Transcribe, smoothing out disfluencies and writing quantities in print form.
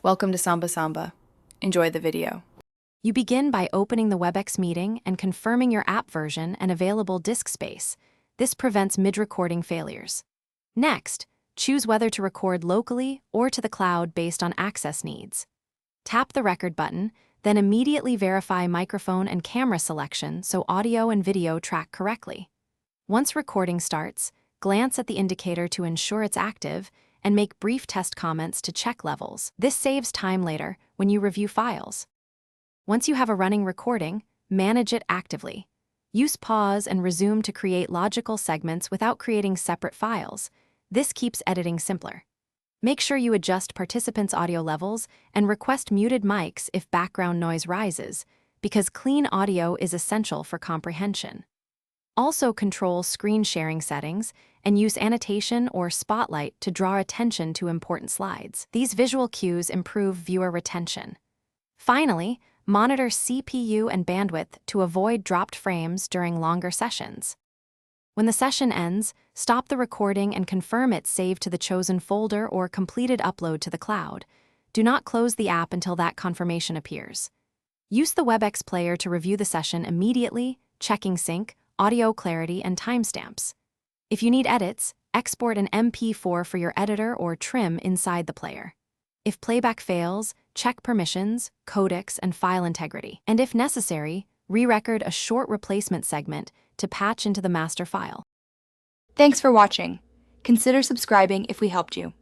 Welcome to Samba Samba. Enjoy the video. You begin by opening the Webex meeting and confirming your app version and available disk space. This prevents mid-recording failures. Next, choose whether to record locally or to the cloud based on access needs. Tap the record button, then immediately verify microphone and camera selection so audio and video track correctly. Once recording starts, glance at the indicator to ensure it's active and make brief test comments to check levels. This saves time later when you review files. Once you have a running recording, manage it actively. Use pause and resume to create logical segments without creating separate files. This keeps editing simpler. Make sure you adjust participants' audio levels and request muted mics if background noise rises, because clean audio is essential for comprehension. Also control screen sharing settings and use annotation or spotlight to draw attention to important slides. These visual cues improve viewer retention. Finally, monitor CPU and bandwidth to avoid dropped frames during longer sessions. When the session ends, stop the recording and confirm it's saved to the chosen folder or completed upload to the cloud. Do not close the app until that confirmation appears. Use the Webex player to review the session immediately, checking sync, audio clarity, and timestamps. If you need edits, export an MP4 for your editor or trim inside the player. If playback fails, check permissions, codecs, and file integrity. And if necessary, re-record a short replacement segment to patch into the master file. Thanks for watching. Consider subscribing if we helped you.